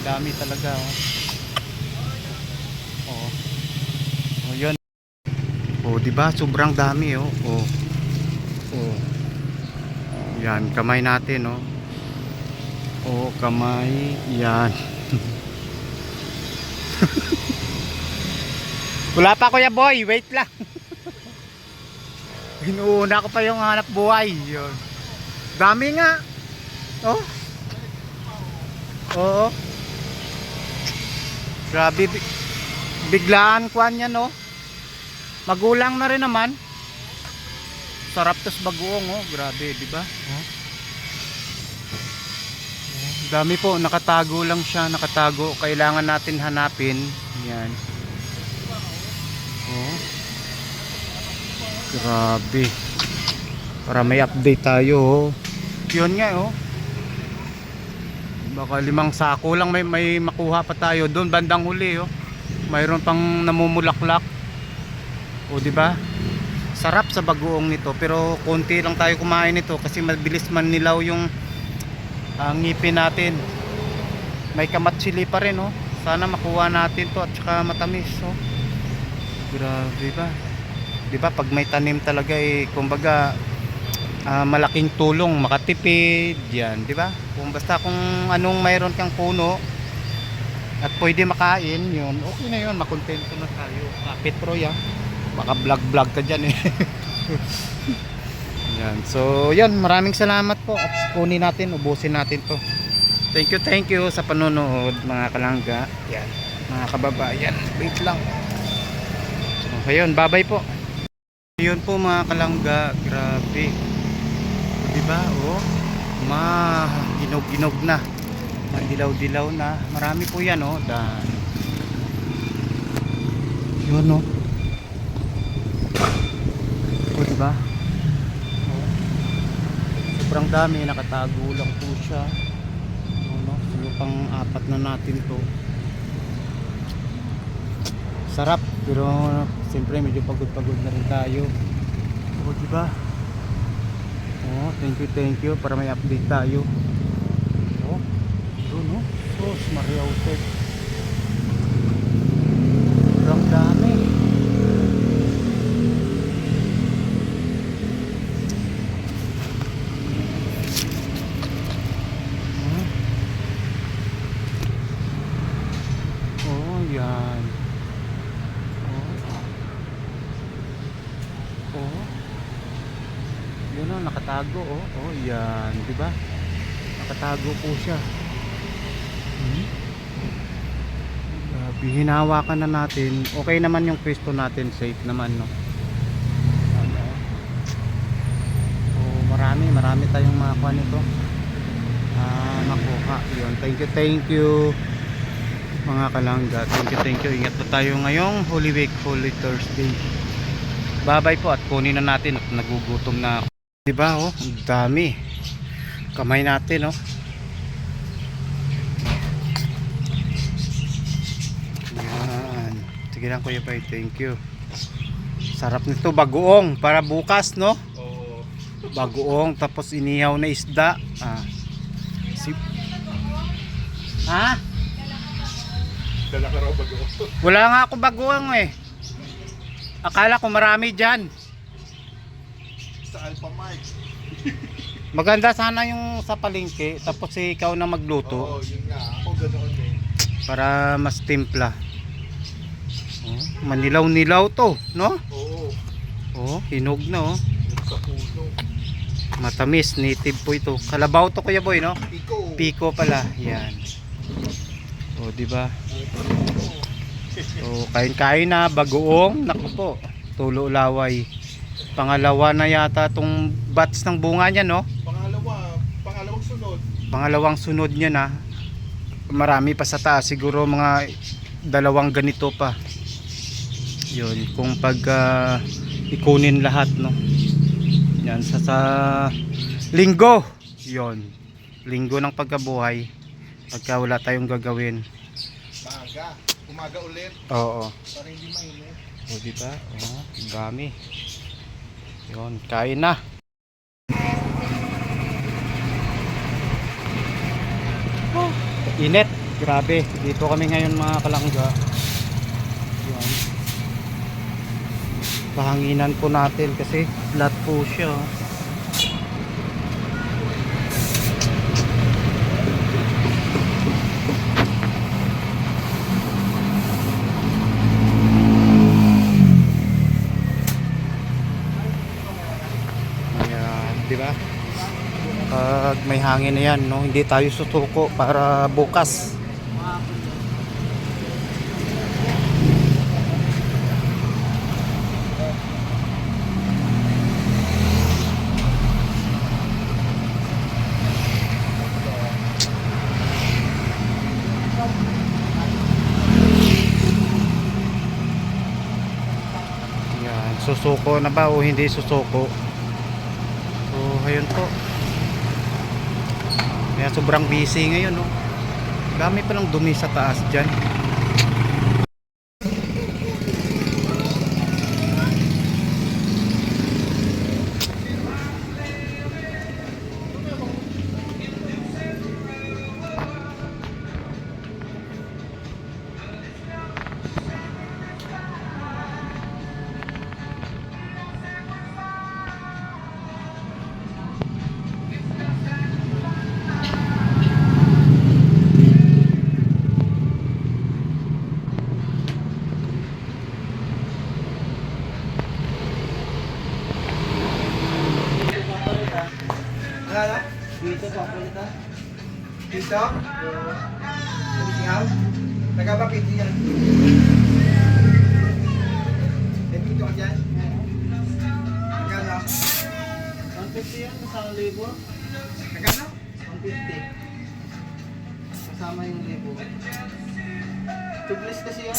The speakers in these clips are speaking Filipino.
napakadami talaga, oh. Oh. Oh, yun. Oh, di ba? Sobrang dami, oh. Oh. Oh. Yan, kamay natin, oh. Oh, kamay. Yan. Wala pa, Kuya Boy, wait lang. Inuuna ko pa yung hanap buhay. Yun. Dami nga. Oh. Oo. Grabe, biglaan kuan yan, no. Magulang na rin naman. Sarap tos bagoong, oh. Grabe, di ba? Oh. Dami po, nakatago lang siya, nakatago. Kailangan natin hanapin. Yan. Oh. Grabe. Para may update tayo, oh. Yun nga, oh. Baka 5 sako lang may makuha pa tayo doon bandang huli, oh. Mayroon pang namumulaklak. O di ba? Sarap sa bagoong nito, pero konti lang tayo kumain nito kasi mabilis man nilaw yung ngipin natin. May kamatsili pa rin, oh. Sana makuha natin to at saka matamis, oh. Grabe ba? Di ba pag may tanim talaga, eh, kumbaga malaking tulong makatipid yan, di ba? Kung anong mayroon kang puno at pwede makain, yun okay na yun, makontento na tayo. Petro ya, baka vlog ka dyan, eh. Yan, so yan, maraming salamat po at kunin natin, ubusin natin to. Thank you sa panonood, mga kalangga. Yan, mga kababayan, wait lang. So ayun, bye bye po. Ayun po, mga kalangga, grabe. Diba, oh, ginog na, dilaw na, marami po yan, oh. Yun, oh. Oh, diba, oh. Sobrang dami, nakatago lang po siya, oh, no? So, pang-4 na natin to. Sarap, pero siyempre medyo pagod na rin tayo. Oh, diba? Oh, thank you para may update tayo. Oh, yun, no? Sos, Maria Jose. Sobrang dami. Oh, yan. Oh. Yun, oh, nakatago, oh. Oh, yan, di ba? Nakatago po siya. Hinawakan na natin. Okay naman yung pwesto natin, safe naman, no. Oh, marami tayong makuha nito. Nakuha. Yun, thank you. Mga kalangga, thank you. Ingat po tayo ngayong Holy Week, Holy Thursday. Bye-bye po at kunin na natin at nagugutom na ako. Diba, oh, ang dami. Kamay natin, oh. Yan. Sige lang, Kuya Pai, thank you. Sarap nito, bagoong para bukas, no? Oo. Bagoong tapos inihaw na isda. Ha? Dala ka raw bagoong. Wala nga ako bagoong, eh. Akala ko marami dyan. Sa Alpha Mike. Maganda sana yung sa palengke tapos ikaw na magluto. Oo, yun nga. Ako ganoon, eh. Para mas timpla. Oh, manilaw-nilaw to, no? Oo. Oh, hinog na, oh. Yung sa puno. Matamis, native po ito. Kalabaw to, Kuya Boy, no? Piko. Piko pala, yan. Oh, di ba? So, kain-kain na, bagoong. Naku po, tulo laway. Pangalawa na yata tong batch ng bunga niya, no? Pangalawang sunod. Pangalawang sunod niya na. Marami pa sa taas, siguro mga 2 ganito pa. Yun, kung pag ikunin lahat, no? Yan, sa linggo. Yun, linggo ng pagkabuhay. Pagka wala tayong gagawin. Umaga ulit. Oo. Para hindi mainit. O, diba? Oo, ang dami. Yun, kain na. Oh, init. Grabe, dito kami ngayon mga kalangga. Yan. Pahanginan po natin kasi flat po siya. Ayan, di ba? Pag may hangin na yan, no, hindi tayo susuko para bukas. Yan, susuko na ba o hindi susuko? So, ayun po. Kaya sobrang busy ngayon, no. Dami pa lang dumi sa taas dyan. Ano? Dito po, kulita. Dito? Singaw? Nagabakit yan. Dito ka dyan? Nagano? 150 yan, kasama libo. Nagano? 150. Kasama yung libo. Tubeless kasi yan.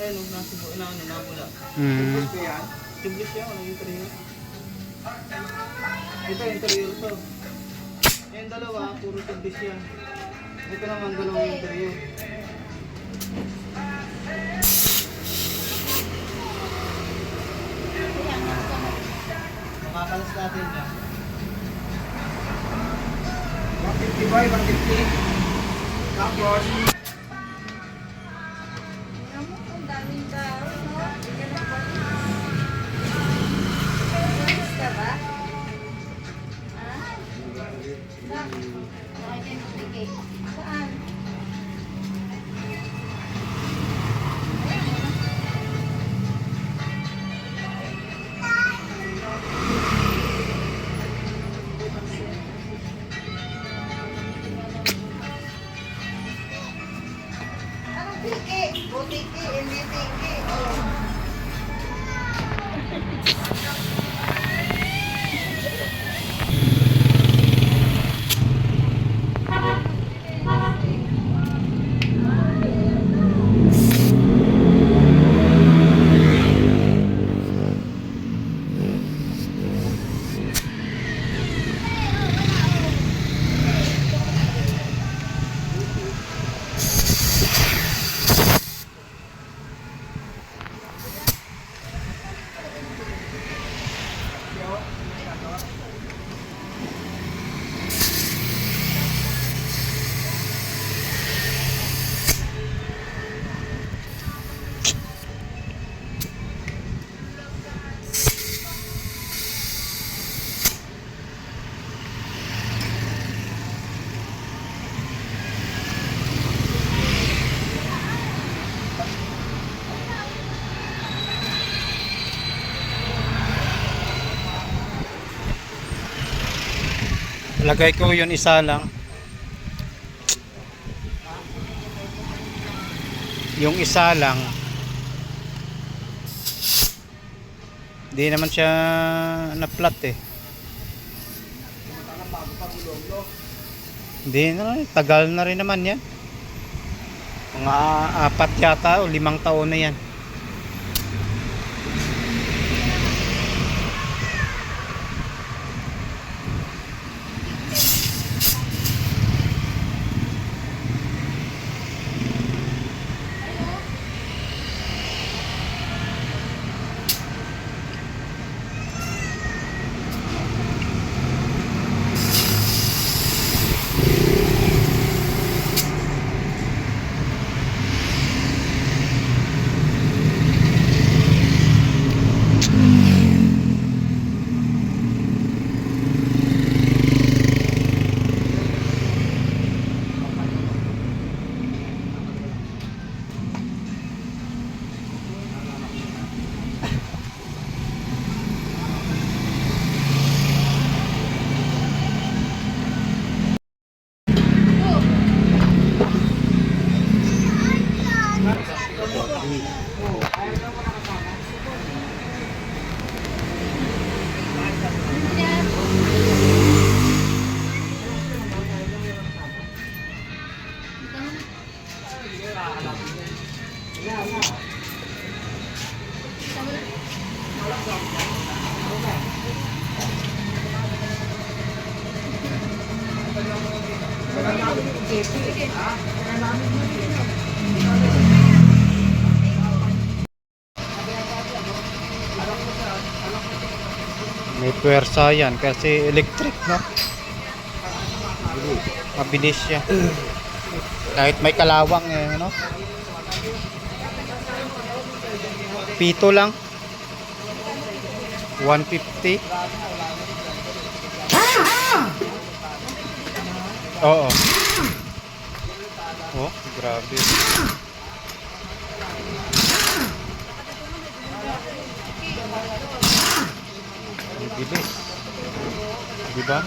Ayun, nasa buo na ano, nabula. Gusto yan? Tubeless yan, walang interior. Ito, interior to. Yung dalawa, puro tubeless yan. Ito naman dalawang interior. Makakalas natin yan. 150 boy, 150. Tapos, Ang daming tao, no? Buwis ka ba? Ha? Bakit? Bakit kayo magbigay? Saan? Anong tiki? Butiki, hindi tiki. Oh. Lagay ko yun isa lang. Yung isa lang. Hindi naman siya na-flat eh. Hindi na, tagal na rin naman yan. Mga 4 yata o 5 taon na yan. May puwersa yan kasi electric, no? Mabilis siya. Kahit may kalawang eh, no? Pito lang. 150. Oo. Oh, grabe. Ang bilis. Di ba?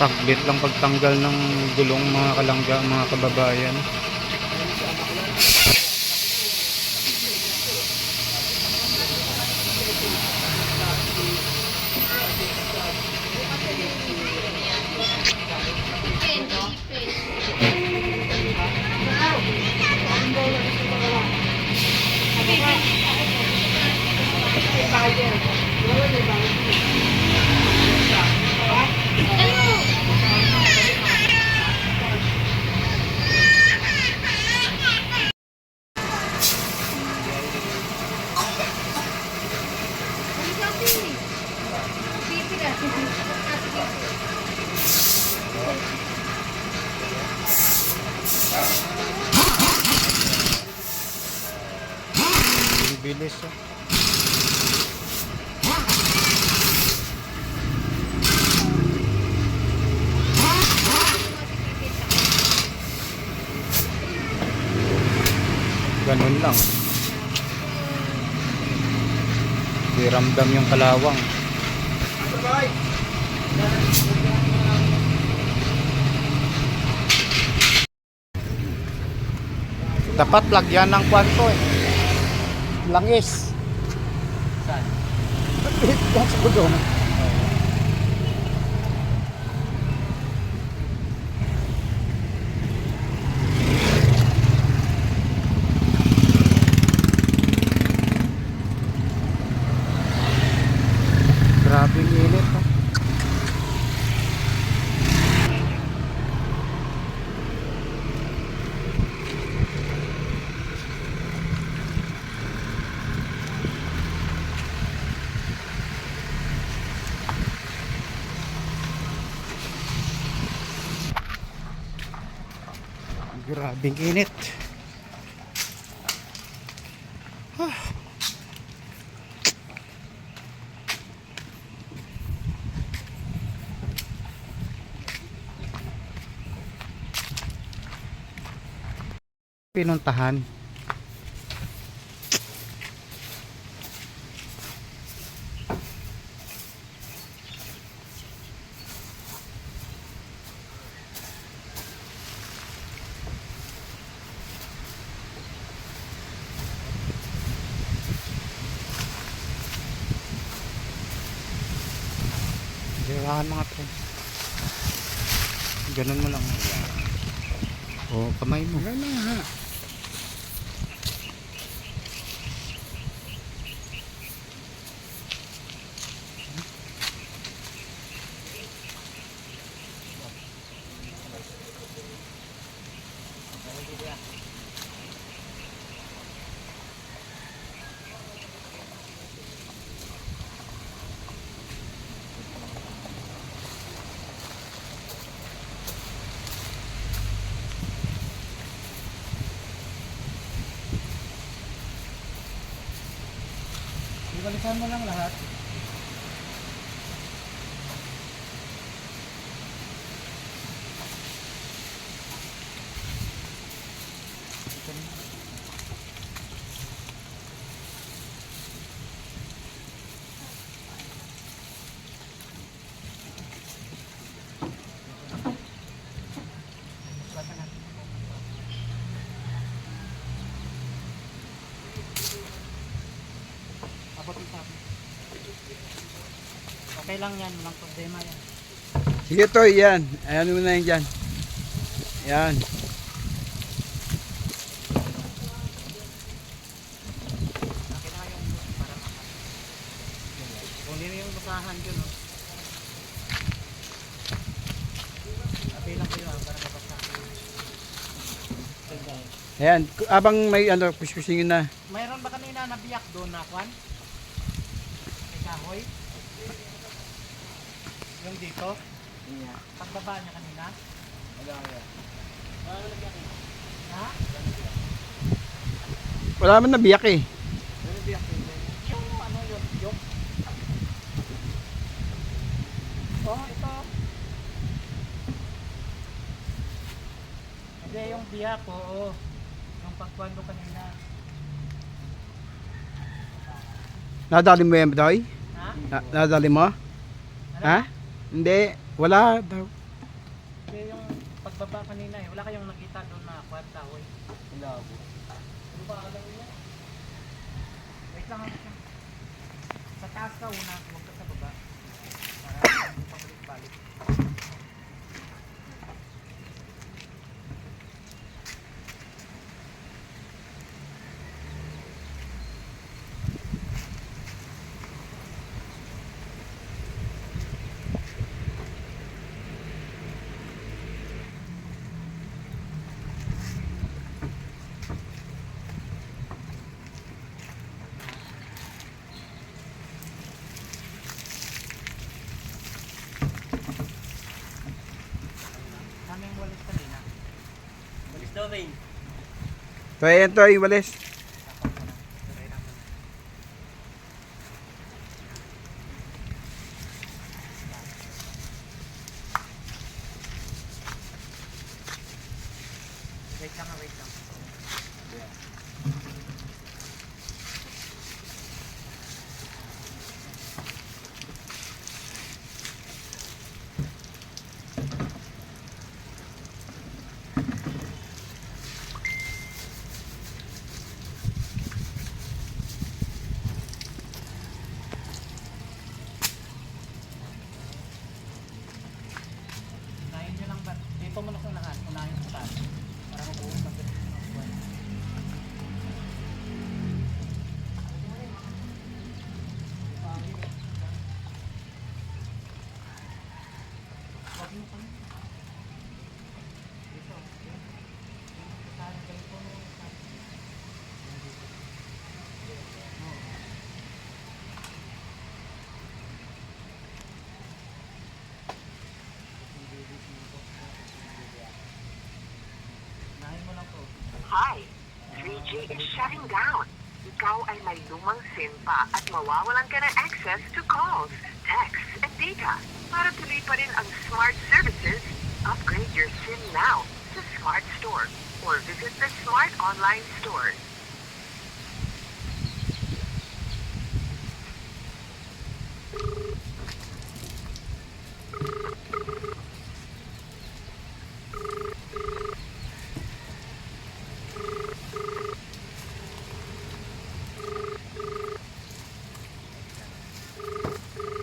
Saglit lang pagtanggal ng gulong mga kalangga, mga kababayan. Ang bilis, oh. Ganun lang. Di ramdam yung kalawang. Dapat lagyan ng kwanto eh. Langis. Saan? Diyan sa gudong. Grabing init, no? Grabing init. Pinuntahan. Kailangan mga pre. Ganun mo lang. Oh, kamay mo. Ganun ha. Ibalikan mo lang lahat. Okay lang yan, walang problema yan. Sige to, yan. Ayan mo na yan dyan. Yan. unahan dyan, oh. Abilang ko yun, para mabasa. Ayan, abang may ano, push-pushingin na. Mayroon ba kanina na biyak doon na kwan? May kahoy? Yung dito? Yeah. Pagbaba niya kanina? Wala kaya. Ha? Wala man nabiyak eh. Ano biyak yun? Yung ano yun? Yung? Oh, ito. Hindi, yung biyak, oo. Yung pagkwan ko kanina. Nadali mo yan, Doy? Ha? Nadali mo? Ano? Ha? Hindi, wala daw. Hindi, yung pagbaba kanina eh. Wala kayong nakita doon na kwan kahoy. Wala po. Ano ba alam niya? Wait lang ako. Sa taas ka una, huwag ka sa baba. Para hindi pa balik-balik. Kaming walis kanina. Walis daw, Wayne. So, ayan to, walis. Wait lang, wait lang. Unahin nyo lang ba? Dito mo na sa unahan. Unahin sa taas. Para mabuhos ng buwan. Unahin mo lang po. Hi, 3G is shutting down. Ikaw ay may lumang SIM pa at mawawalan ka ng access to calls, texts, and data. Para tuloy pa rin ang smart services, upgrade your SIM now sa Smart Store or visit the Smart Online Store.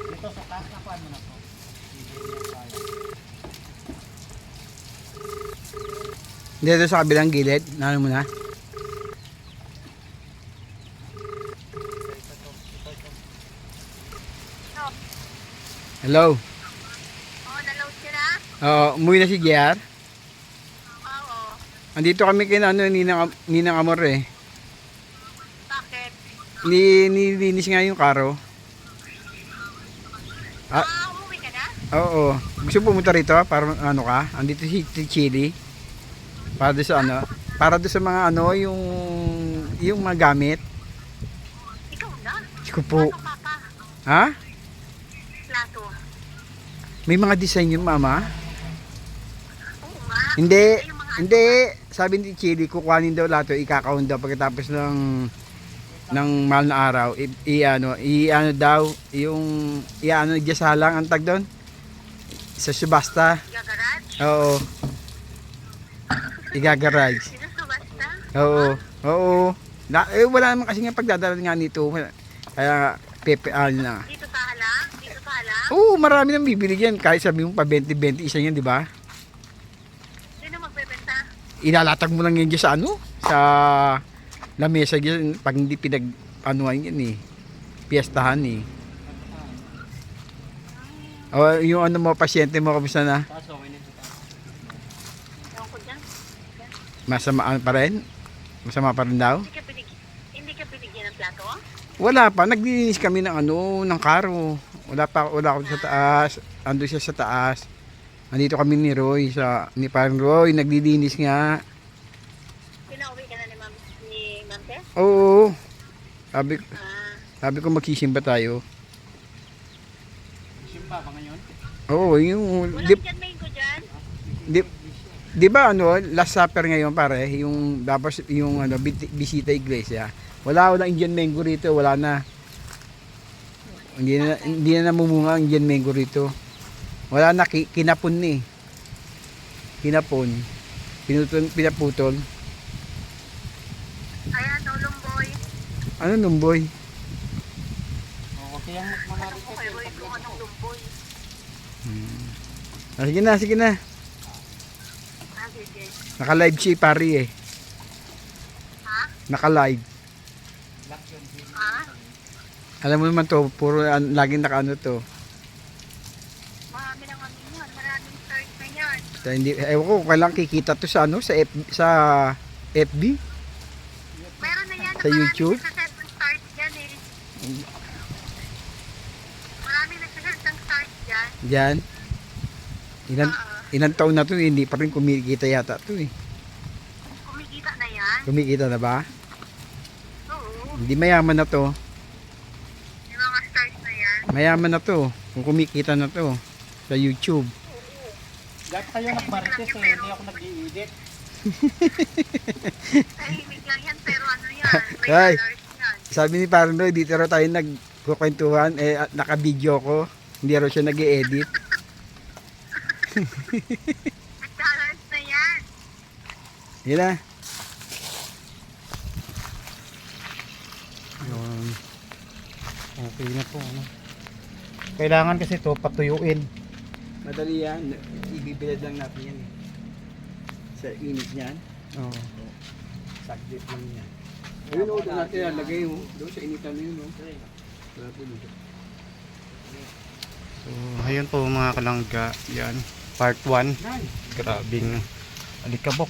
Dito sa taas na kuhan mo na po. Dito sa kabilang gilid, ano mo na? Hello? Oh, naload ka na? Oo, umuwi na si JR. Oo. Andito kami kina ano, Ninang Amor eh. Bakit? Nilinis nga yung karo. Ah, Umuwi ka na? oo. Gusto pumunta rito para ano ka? Andito si Chili. Para doon sa ano? Para doon sa mga ano, yung mga gamit. Ikaw na? Ko po. Ano, Papa? Ha? Plato. May mga design yun, Mama? Oo nga. Hindi. Yung mga Hindi. Sabi ni Chili, kukuhanin daw lahat. Ikakaon daw pagkatapos ng mahal na araw. I-ano daw, yung i-ano, diyasalang ang tag doon. Sa subasta. gagarage? Oo. Igagarage. Sinusubasta? Oo. Oo. Wala naman kasi nga pagdadala nga nito. Kaya pepe na. Dito sa halang? Dito sa halang? Oo, marami nang bibili yan. Kahit sabi mo pa 20-20 isa yan, di ba? Sino magbebenta? Ilalatag mo lang yan dyan sa ano? Sa lamesa dyan. Pag hindi anuhan yan eh. Piyestahan eh. O yung ano mo, pasyente mo, kamusta na? Taas, okay na ito. Ewan ko dyan. Masama pa rin? Masama pa rin daw? Hindi ka binigyan ng plato? Wala pa, naglilinis kami ng ano, ng karo. Wala ako sa taas. Ando siya sa taas. Andito kami ni Roy, ni Parang Roy, naglilinis nga. Pinauwi ka na ni Ma'am Tess? Oo. Sabi, Ah, sabi ko magsisimba tayo. Simba ba ngayon? Oo, yung walang di, dyan mango dyan? di ba ano, last supper ngayon pare, yung tapos yung ano bisita iglesia. Walang Indian mango rito, wala na. Hindi na namumunga ang Indian mango rito. Wala na, kinapon ni. Kinapon. Pinaputol. Ayan, Lumboy. Ano numboy? O, kaya magmamari Ako kay Roy kung anong Lumboy. Sige na, sige na. Ah, sige. Naka-live si pare eh. Ha? Naka-live. Ah? Alam mo naman to, puro laging naka-ano to. Marami ng ano yan. Maraming stars na yan. Kaya hindi, ewan ko, kailang kikita to sa ano, sa FB? Meron na yan. Sa YouTube? Marami nagsaset ng stars dyan eh. Marami nagsaset ng stars dyan. Diyan. Ilan taon na to, hindi pa rin kumikita yata to eh. Kumikita na yan. Kumikita na ba? Oo. Hindi mayaman na to. Yung mga stars na yan. Mayaman na to. Kung kumikita na to sa YouTube. Dapat kayo nagmarites eh, hindi ako nag-i-edit. Tahimik lang yan pero ano yan. May Ay. stars yan. Sabi ni Paranoy, dito raw tayo nagkukwentuhan, naka-video ko. Hindi raw siya nag-i-edit. Stars na yan. Yun na. Yun. Okay na po. Ano. Kailangan kasi to patuyuin. Madali yan. Ibibilad lang natin yan eh. Sa init niyan. Oo. Saglit lang yan. Ayun o, doon natin lalagay mo. Doon sa initan na yun o. So, ayun po mga kalangga. Yan. Part 1. Grabing alikabok.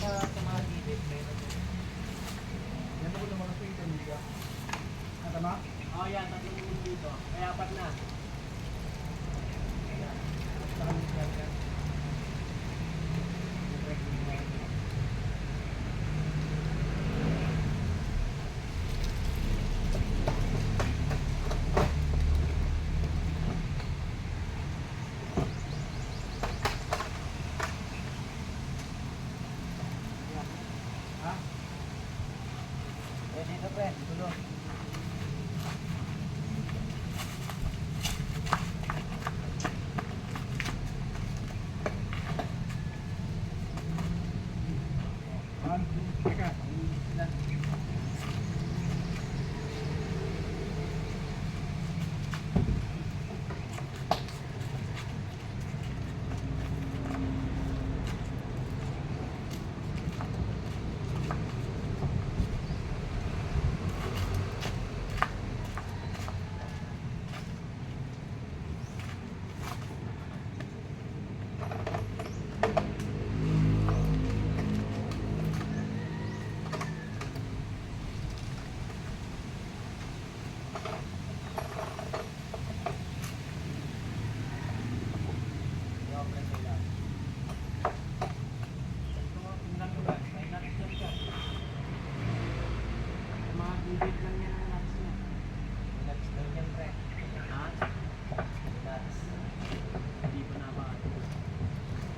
sa mga gilid, meron din. Yan ako naman ito yung kaniga. Ano ma? Oh, yan, tatlong ulo dito. Ay, apat na. Dito pre, dulo.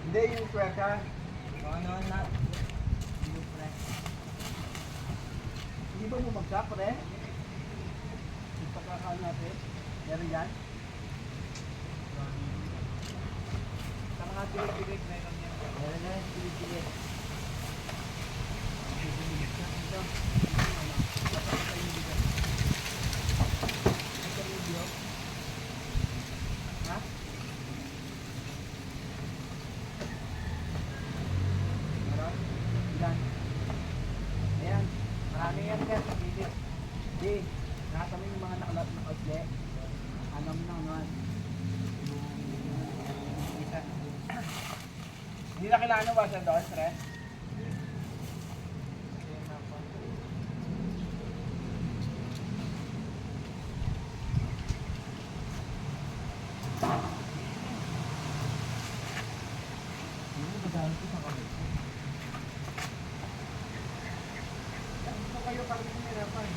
Hindi, yung kweka. Ano na? Dulo pre. Hindi ba bumagsak, pre? Yung pagkakaano natin? Meron yan? Sa mga gilid-gilid, meron yan. Meron na yung gilid-gilid. Ha? Meron? Ilan? Ayan. Marami yan ka sa gilid. Di, nakita mo yung mga nakalat na kausle. Ano mo na naman. Isa. Hindi na kailangan ng washer doon, pre? Ito kayo kami kumirapan.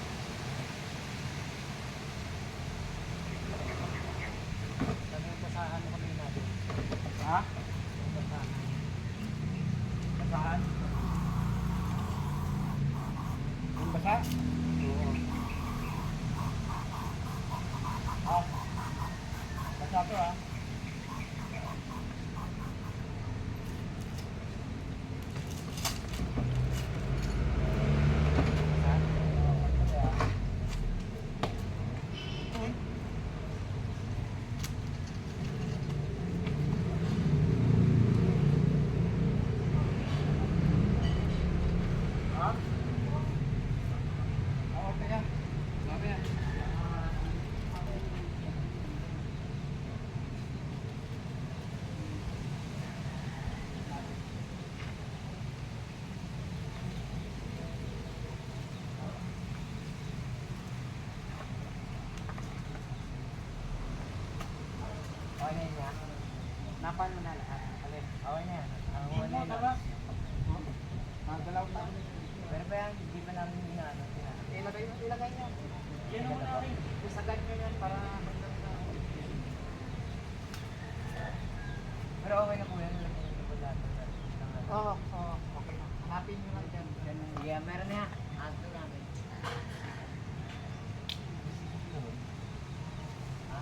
Sabi yung basahan mo kami natin. Ha? Yung basahan. Basaan? Yung basa? Oo. Ah. Basa to ha? Ha? Okay yan. Sabi yan. Okay na yun niya. Napan mo na lahat. Alin? Okay na yan. Ang Hindi wala mo, yun. tara. Magdalaw na. Pero ba yan, hindi ba namin inaano? Ilagay niyo. Yan mo na rin. Isagad niyo yan para Pero okay na po yan. Lagyan niyo po lahat. Oo, oo. Okay na. Hanapin niyo lang dyan. Yeah, meron na yan. Ato namin. Ha?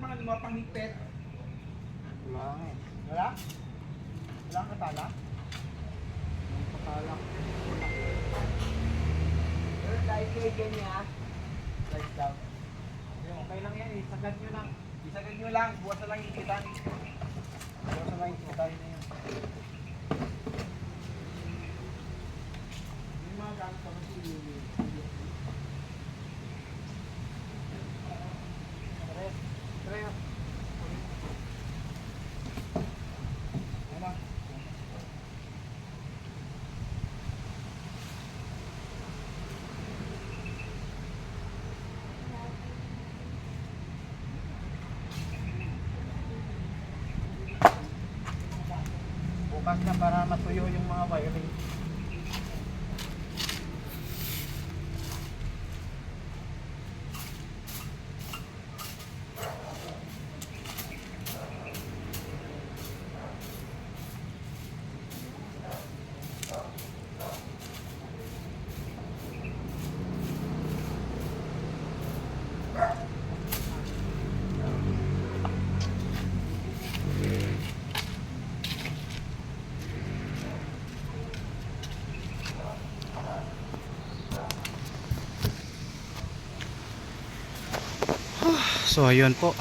mga ano, panghigpit. Wala nga eh. Wala? Wala kang katala? Pakalak. Pero dahil kayo ganyan, slide down. Okay lang yan, isagad nyo lang. Isagad nyo lang, buwas na lang yung ikitan. Buwas na lang yung ikitan. Yung mga gamit pa kasi Pero ano? bukas na para matuyo yung mga wiring. So ayun po.